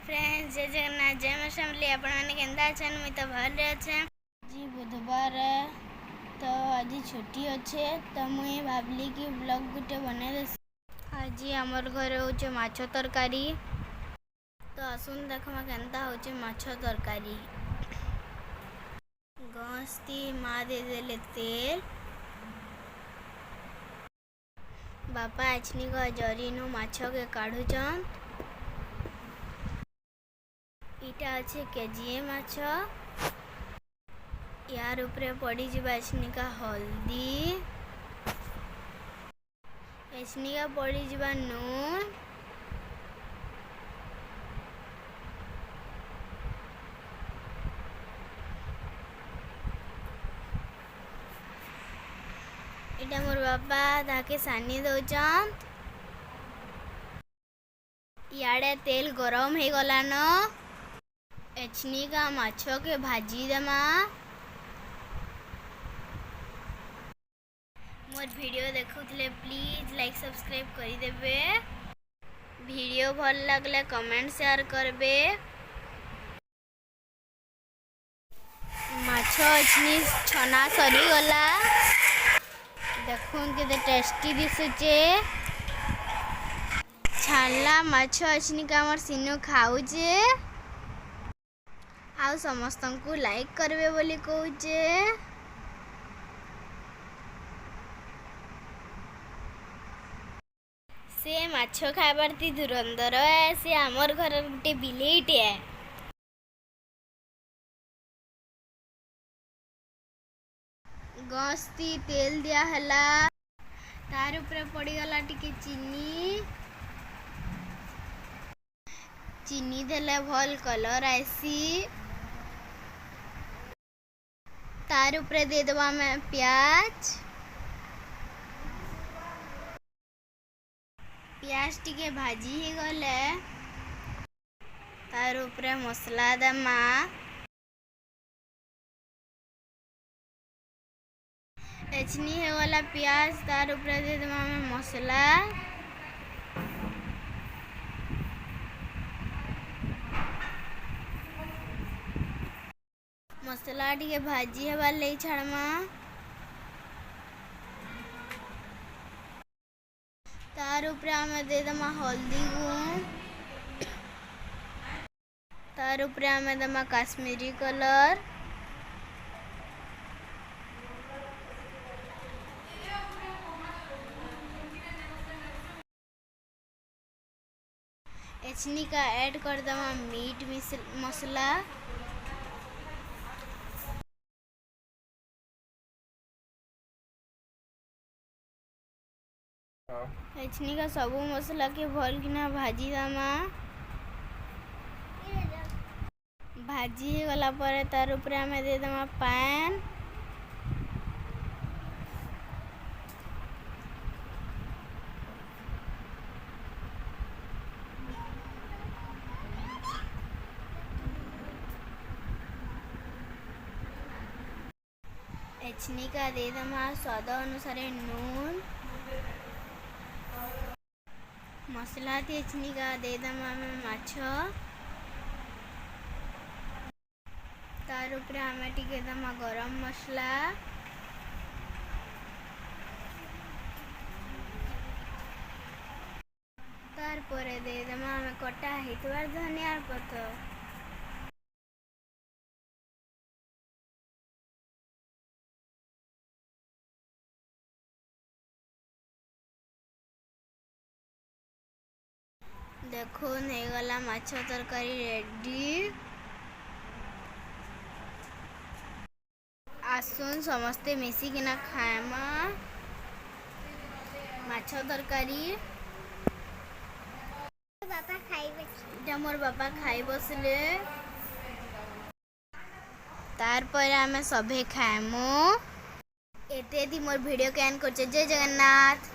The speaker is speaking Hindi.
फ्रेंड्स जय जगन्नाथ जय मां फैमिली आपने केंदा अछन मुई तो भल अच्छे। आज बुधवार तो आज छुट्टी अच्छे तो मुई भावली कि ब्लॉग गुटे बना देस। आज आमर घर होचे माछ तरकारी तो आसुन देखमा केंता होचे माछ तरकारी। गस्ती माँ दे देले तेल बापा अचनी को जरीनु माछ के काढुचन। इटा अच्छे केजीए माछ यार ऊपर पड़ी जीवा एचनिका हल्दी एचनिका पड़ी जीवा नून इटा मोर बापा ताके सानी दौचन। याडे तेल गरम हो गला न एचनिका माछ के भाजी देमा। मोर वीडियो देखुले प्लीज लाइक सब्सक्राइब करी देबे। वीडियो भल लगले कमेंट शेयर करबे। माछ एचनी छना सरी गला देखुन के टेस्टी दिसुचे। छानला माछ एचनिका हमर सिनु खाउचे आउ समस्तन को लाइक करबे बोली कहूचे। से माछ खाइबार ती धुरंधर है से आमर घर गुटे बिलेईटे है। गस्ती तेल दिया हला तार ऊपर पड़ी गला टिके चीनी देले भल कलर आसी। तार ऊपर दे देबा में प्याज टिके भाजी ही गले तार ऊपर मसला देमा। एचनी है वाला प्याज तार ऊपर दे देबा में मसला मसला टिके भाजी हवा ले छाड़मा। तार ऊपर हमें दे दमा हल्दी गुण तार ऊपर हमें दमा काश्मीरी कलर एचनी का ऐड कर दमा मीट मसला एचनी का सबू मसला के भल किना भाजी दमा। भाजी ही गला पर तार ऊपर हमें दे दमा पान एचनी का दे दमा स्वाद अनुसार नून मसला एचनी का दे दमा में माछ तार ऊपर हमें टिके दमा गरम मसला तार परे दे दमा हमें कटा हितवार धनिया पत्ता। देखो नहीं गला माछ तरकारी रेडी। आसुन समस्ते मिसिकिना खाएमा माछ तरकारी। मोर बापा खाई बसले तार पर आमे सभे खाएमु। एते मोर वीडियो के एंड करछे। जय जगन्नाथ।